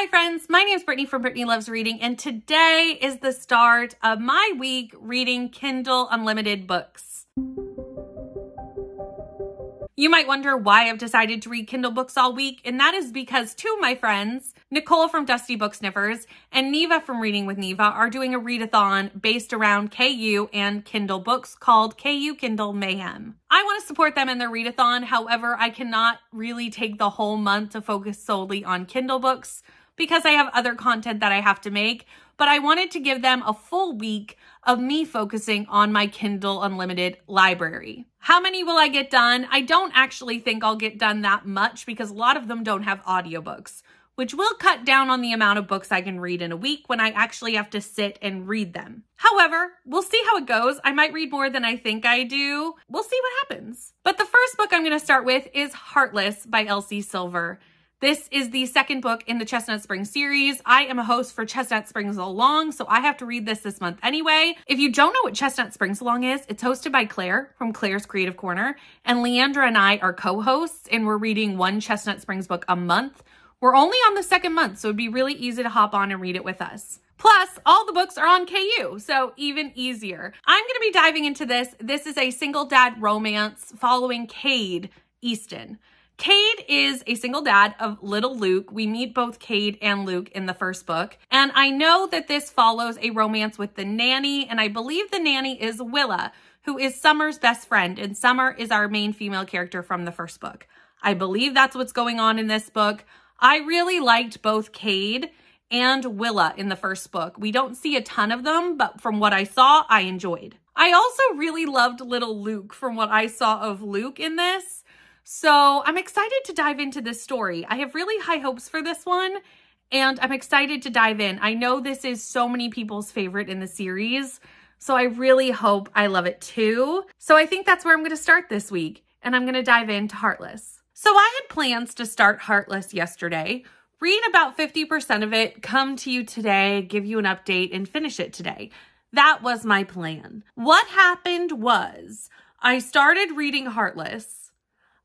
Hi friends, my name is Brittany from Brittany Loves Reading, and today is the start of my week reading Kindle Unlimited books. You might wonder why I've decided to read Kindle books all week, and that is because two of my friends, Nicole from Dusty Book Sniffers and Neva from Reading with Neva, are doing a readathon based around KU and Kindle books called KU Mayhem. I want to support them in their readathon, however, I cannot really take the whole month to focus solely on Kindle books because I have other content that I have to make, but I wanted to give them a full week of me focusing on my Kindle Unlimited library. How many will I get done? I don't actually think I'll get done that much because a lot of them don't have audiobooks, which will cut down on the amount of books I can read in a week when I actually have to sit and read them. However, we'll see how it goes. I might read more than I think I do. We'll see what happens. But the first book I'm going to start with is Heartless by Elsie Silver. This is the second book in the Chestnut Springs series. I am a host for Chestnut Springs Along, so I have to read this month anyway. If you don't know what Chestnut Springs Along is, it's hosted by Claire from Claire's Creative Corner, and Leandra and I are co-hosts, and we're reading one Chestnut Springs book a month. We're only on the second month, so it'd be really easy to hop on and read it with us. Plus, all the books are on KU, so even easier. I'm going to be diving into this. This is a single dad romance following Cade Easton. Cade is a single dad of little Luke. We meet both Cade and Luke in the first book. And I know that this follows a romance with the nanny, and I believe the nanny is Willa, who is Summer's best friend, and Summer is our main female character from the first book. I believe that's what's going on in this book. I really liked both Cade and Willa in the first book. We don't see a ton of them, but from what I saw, I enjoyed. I also really loved little Luke from what I saw of Luke in this. So I'm excited to dive into this story. I have really high hopes for this one, and I'm excited to dive in. I know this is so many people's favorite in the series, so I really hope I love it too. So I think that's where I'm going to start this week, and I'm going to dive into Heartless. So I had plans to start Heartless yesterday, read about 50% of it, come to you today, give you an update, and finish it today. That was my plan. What happened was I started reading Heartless.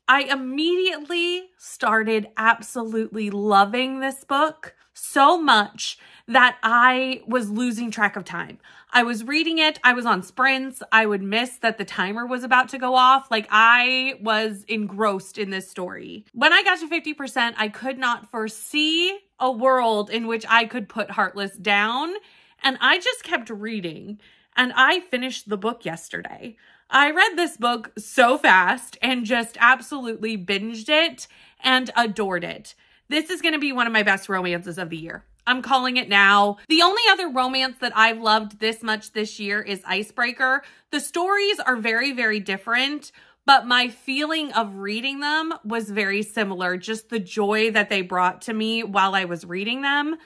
I immediately started absolutely loving this book so much that I was losing track of time. I was reading it, I was on sprints, I would miss that the timer was about to go off. Like, I was engrossed in this story. When I got to 50%, I could not foresee a world in which I could put Heartless down, and I just kept reading, and I finished the book yesterday. I read this book so fast and just absolutely binged it and adored it. This is going to be one of my best romances of the year. I'm calling it now. The only other romance that I've loved this much this year is Icebreaker. The stories are very, very different, but my feeling of reading them was very similar. Just the joy that they brought to me while I was reading them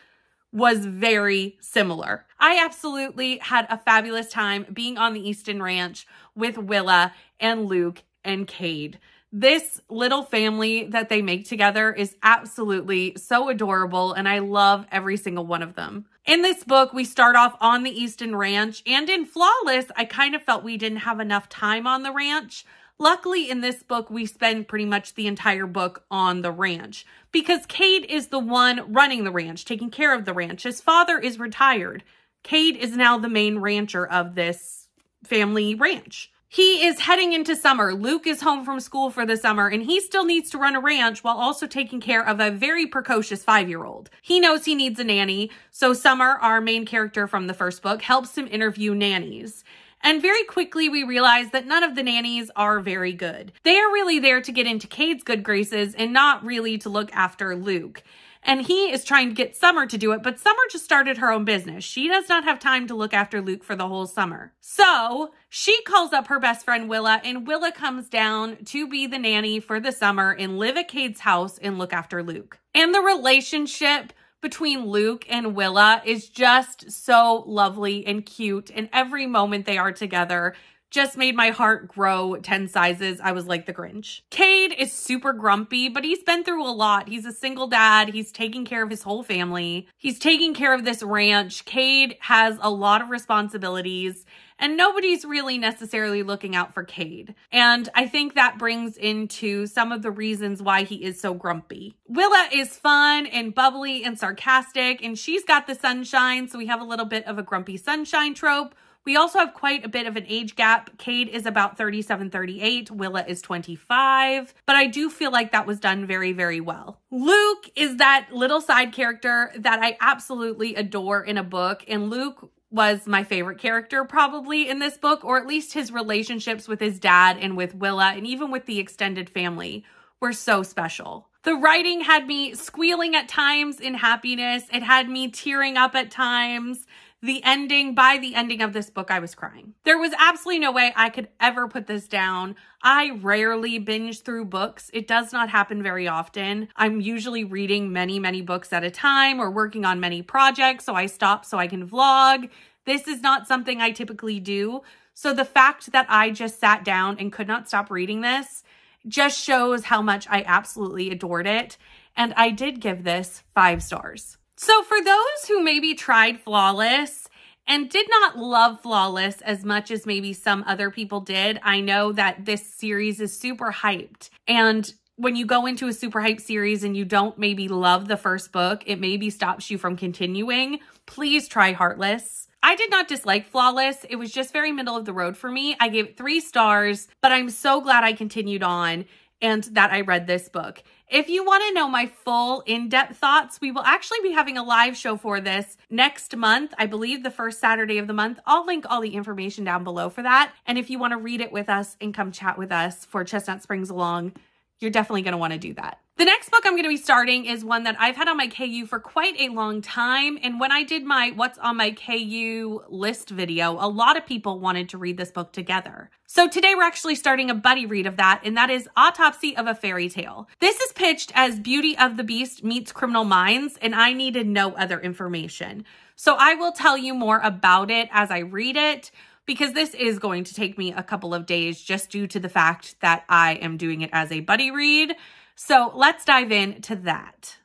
was very similar. I absolutely had a fabulous time being on the Easton Ranch with Willa and Luke and Cade. This little family that they make together is absolutely so adorable, and I love every single one of them. In this book, we start off on the Easton Ranch, and in Flawless, I kind of felt we didn't have enough time on the ranch. Luckily, in this book, we spend pretty much the entire book on the ranch because Cade is the one running the ranch, taking care of the ranch. His father is retired. Cade is now the main rancher of this family ranch. He is heading into summer. Luke is home from school for the summer, and he still needs to run a ranch while also taking care of a very precocious 5-year-old. He knows he needs a nanny, so Summer, our main character from the first book, helps him interview nannies. And very quickly, we realize that none of the nannies are very good. They are really there to get into Cade's good graces and not really to look after Luke. And he is trying to get Summer to do it, but Summer just started her own business. She does not have time to look after Luke for the whole summer. So she calls up her best friend Willa, and Willa comes down to be the nanny for the summer and live at Cade's house and look after Luke. And the relationship between Luke and Willa is just so lovely and cute, and every moment they are together just made my heart grow 10 sizes. I was like the Grinch. Cade is super grumpy, but he's been through a lot. He's a single dad. He's taking care of his whole family. He's taking care of this ranch. Cade has a lot of responsibilities, and nobody's really necessarily looking out for Cade. And I think that brings into some of the reasons why he is so grumpy. Willa is fun and bubbly and sarcastic, and she's got the sunshine, so we have a little bit of a grumpy sunshine trope. We also have quite a bit of an age gap. Cade is about 37, 38. Willa is 25. But I do feel like that was done very, very well. Luke is that little side character that I absolutely adore in a book. And Luke was my favorite character probably in this book, or at least his relationships with his dad and with Willa and even with the extended family were so special. The writing had me squealing at times in happiness. It had me tearing up at times. By the ending of this book, I was crying. There was absolutely no way I could ever put this down. I rarely binge through books. It does not happen very often. I'm usually reading many, many books at a time or working on many projects, so I stop so I can vlog. This is not something I typically do. So the fact that I just sat down and could not stop reading this just shows how much I absolutely adored it. And I did give this 5 stars. So for those who maybe tried Flawless and did not love Flawless as much as maybe some other people did, I know that this series is super hyped. And when you go into a super hyped series and you don't maybe love the first book, it maybe stops you from continuing. Please try Heartless. I did not dislike Flawless. It was just very middle of the road for me. I gave it 3 stars, but I'm so glad I continued on and that I read this book. If you want to know my full in-depth thoughts, we will actually be having a live show for this next month. I believe the first Saturday of the month. I'll link all the information down below for that. And if you want to read it with us and come chat with us for Chestnut Springs Along, you're definitely going to want to do that. The next book I'm going to be starting is one that I've had on my KU for quite a long time. And when I did my What's on my KU list video, a lot of people wanted to read this book together. So today we're actually starting a buddy read of that, and that is Autopsy of a Fairytale. This is pitched as Beauty of the Beast meets Criminal Minds, and I needed no other information. So I will tell you more about it as I read it, because this is going to take me a couple of days just due to the fact that I am doing it as a buddy read. So let's dive into that.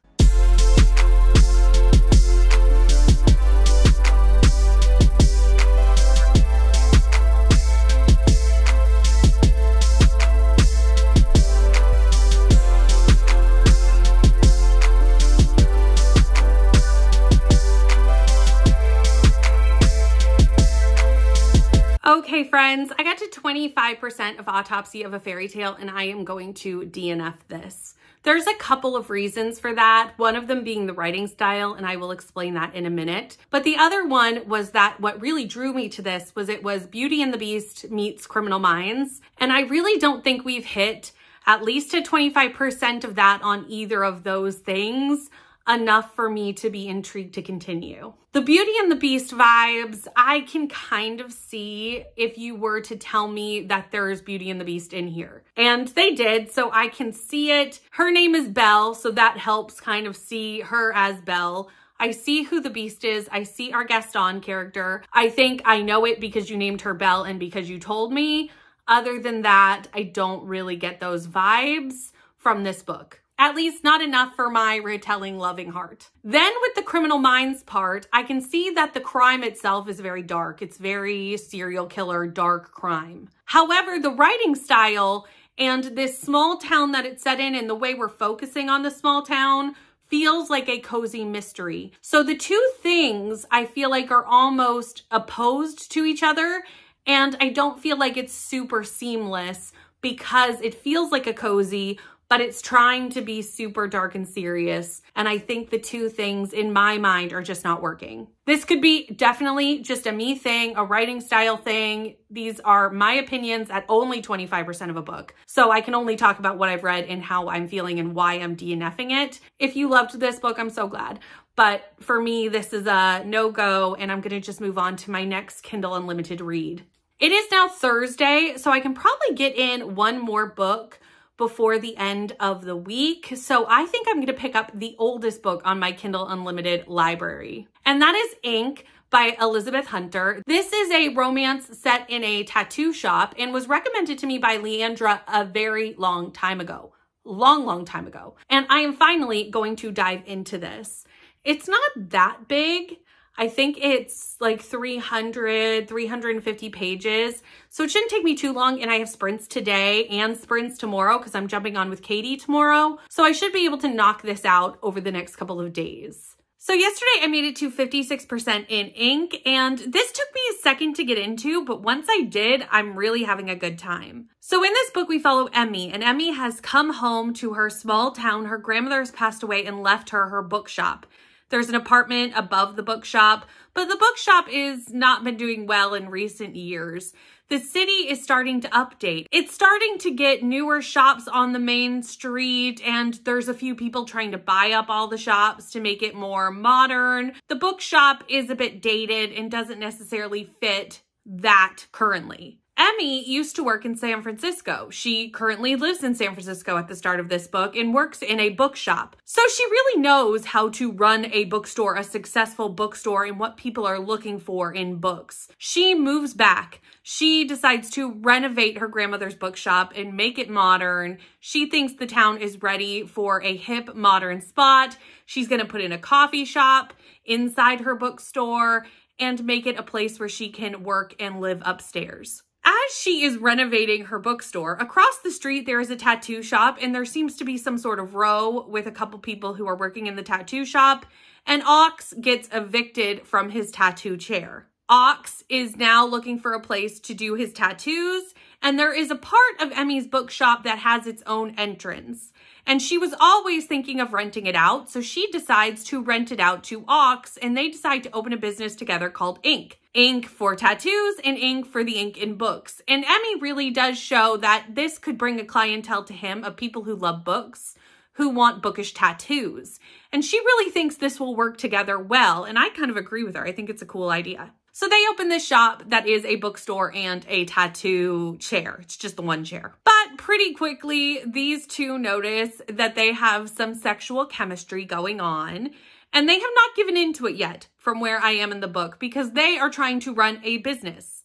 Okay, friends, I got to 25% of Autopsy of a Fairytale, and I am going to DNF this. There's a couple of reasons for that, one of them being the writing style, and I will explain that in a minute. But the other one was that what really drew me to this was it was Beauty and the Beast meets Criminal Minds, and I really don't think we've hit at least a 25% of that on either of those things, enough for me to be intrigued to continue. The Beauty and the Beast vibes, I can kind of see if you were to tell me that there's Beauty and the Beast in here. And they did, so I can see it. Her name is Belle, so that helps kind of see her as Belle. I see who the Beast is. I see our Gaston character. I think I know it because you named her Belle and because you told me. Other than that, I don't really get those vibes from this book. At least not enough for my retelling loving heart. Then with the Criminal Minds part, I can see that the crime itself is very dark. It's very serial killer, dark crime. However, the writing style and this small town that it's set in and the way we're focusing on the small town feels like a cozy mystery. So the two things I feel like are almost opposed to each other, and I don't feel like it's super seamless because it feels like a cozy, but it's trying to be super dark and serious. And I think the two things in my mind are just not working. This could be definitely just a me thing, a writing style thing. These are my opinions at only 25% of a book. So I can only talk about what I've read and how I'm feeling and why I'm DNFing it. If you loved this book, I'm so glad. But for me, this is a no-go, and I'm gonna just move on to my next Kindle Unlimited read. It is now Thursday, so I can probably get in one more book before the end of the week. So I think I'm going to pick up the oldest book on my Kindle Unlimited library. And that is Ink by Elizabeth Hunter. This is a romance set in a tattoo shop and was recommended to me by Leandra a very long time ago. Long time ago. And I am finally going to dive into this. It's not that big. I think it's like 350 pages. So it shouldn't take me too long, and I have sprints today and sprints tomorrow because I'm jumping on with Katie tomorrow. So I should be able to knock this out over the next couple of days. So yesterday I made it to 56% in ink, and this took me a second to get into, but once I did, I'm really having a good time. So in this book, we follow Emmy, and Emmy has come home to her small town. Her grandmother has passed away and left her bookshop. There's an apartment above the bookshop, but the bookshop is not been doing well in recent years. The city is starting to update. It's starting to get newer shops on the main street, and there's a few people trying to buy up all the shops to make it more modern. The bookshop is a bit dated and doesn't necessarily fit that currently. Emmy used to work in San Francisco. She currently lives in San Francisco at the start of this book and works in a bookshop. So she really knows how to run a bookstore, a successful bookstore, and what people are looking for in books. She moves back. She decides to renovate her grandmother's bookshop and make it modern. She thinks the town is ready for a hip, modern spot. She's going to put in a coffee shop inside her bookstore and make it a place where she can work and live upstairs. As she is renovating her bookstore, across the street there is a tattoo shop, and there seems to be some sort of row with a couple people who are working in the tattoo shop, and Ox gets evicted from his tattoo chair. Ox is now looking for a place to do his tattoos, and there is a part of Emmy's bookshop that has its own entrance. And she was always thinking of renting it out, so she decides to rent it out to Ox, and they decide to open a business together called Ink. Ink for tattoos and ink for the ink in books. And Emmy really does show that this could bring a clientele to him of people who love books, who want bookish tattoos. And she really thinks this will work together well, and I kind of agree with her. I think it's a cool idea. So they open this shop that is a bookstore and a tattoo chair. It's just the one chair. But pretty quickly, these two notice that they have some sexual chemistry going on, and they have not given into it yet from where I am in the book because they are trying to run a business.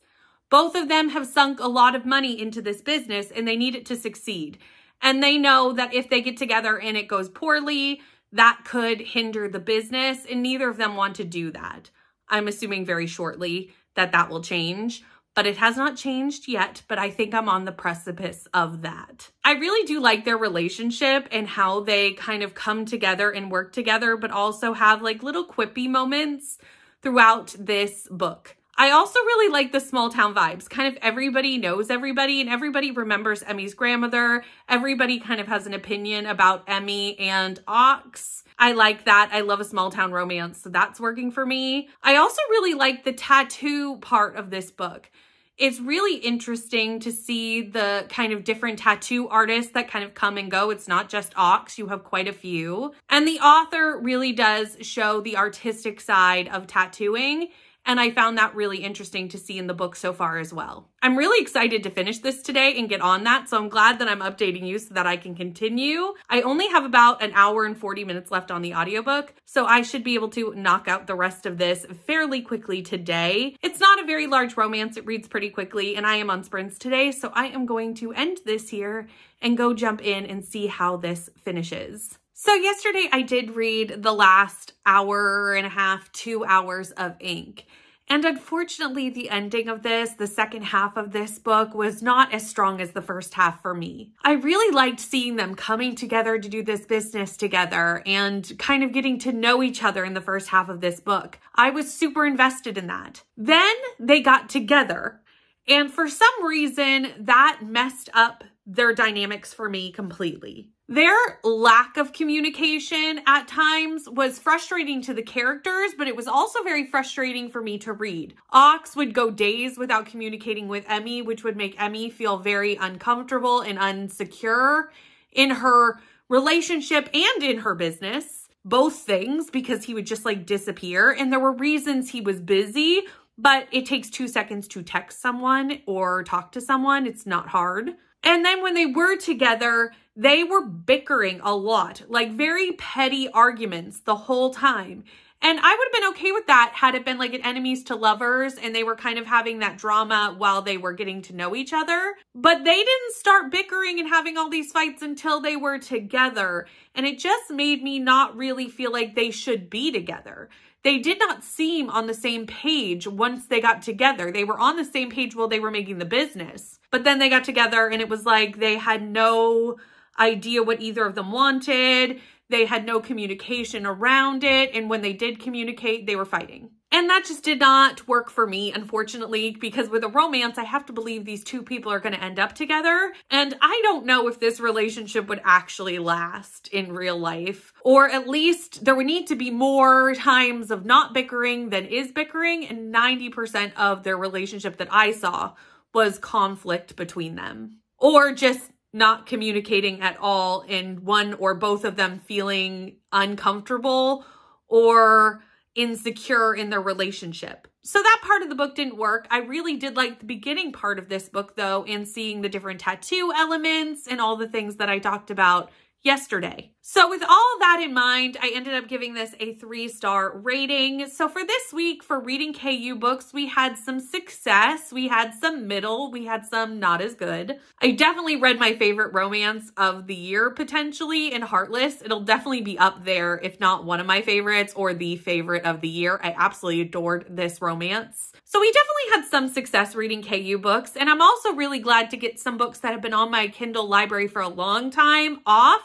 Both of them have sunk a lot of money into this business, and they need it to succeed. And they know that if they get together and it goes poorly, that could hinder the business, and neither of them want to do that. I'm assuming very shortly that that will change, but it has not changed yet, but I think I'm on the precipice of that. I really do like their relationship and how they kind of come together and work together, but also have like little quippy moments throughout this book. I also really like the small town vibes. Kind of everybody knows everybody and everybody remembers Emmy's grandmother. Everybody kind of has an opinion about Emmy and Ox. I like that. I love a small town romance, so that's working for me. I also really like the tattoo part of this book. It's really interesting to see the kind of different tattoo artists that kind of come and go. It's not just Ox, you have quite a few. And the author really does show the artistic side of tattooing, and I found that really interesting to see in the book so far as well. I'm really excited to finish this today and get on that, so I'm glad that I'm updating you so that I can continue. I only have about an hour and 40 minutes left on the audiobook, so I should be able to knock out the rest of this fairly quickly today. It's not a very large romance, it reads pretty quickly, and I am on sprints today, so I am going to end this here and go jump in and see how this finishes. So yesterday I did read the last hour and a half, 2 hours of Ink. And unfortunately, the ending of this, the second half of this book, was not as strong as the first half for me. I really liked seeing them coming together to do this business together and kind of getting to know each other in the first half of this book. I was super invested in that. Then they got together, and for some reason, that messed up their dynamics for me completely. Their lack of communication at times was frustrating to the characters, but it was also very frustrating for me to read. Ox would go days without communicating with Emmy, which would make Emmy feel very uncomfortable and unsecure in her relationship and in her business. Both things, because he would just like disappear, and there were reasons he was busy, but it takes 2 seconds to text someone or talk to someone. It's not hard. And then when they were together, they were bickering a lot, like very petty arguments the whole time. And I would have been okay with that had it been like an enemies to lovers and they were kind of having that drama while they were getting to know each other. But they didn't start bickering and having all these fights until they were together. And it just made me not really feel like they should be together. They did not seem on the same page once they got together. They were on the same page while they were making the business. But then they got together and it was like they had no idea what either of them wanted. They had no communication around it. And when they did communicate, they were fighting. And that just did not work for me, unfortunately, because with a romance, I have to believe these two people are going to end up together. And I don't know if this relationship would actually last in real life. Or at least there would need to be more times of not bickering than is bickering. And 90% of their relationship that I saw was conflict between them. Or just not communicating at all and one or both of them feeling uncomfortable or insecure in their relationship. So that part of the book didn't work. I really did like the beginning part of this book though, and seeing the different tattoo elements and all the things that I talked about yesterday. So with all of that in mind, I ended up giving this a 3-star rating. So for this week, for reading KU books, we had some success, we had some middle, we had some not as good. I definitely read my favorite romance of the year, potentially, in Heartless. It'll definitely be up there, if not one of my favorites or the favorite of the year. I absolutely adored this romance. So we definitely had some success reading KU books, and I'm also really glad to get some books that have been on my Kindle library for a long time off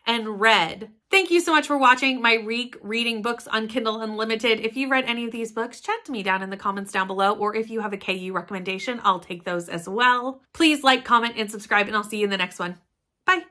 and read. Thank you so much for watching my week reading books on Kindle Unlimited. If you read any of these books, chat to me down in the comments down below, or if you have a KU recommendation, I'll take those as well. Please like, comment, and subscribe, and I'll see you in the next one. Bye.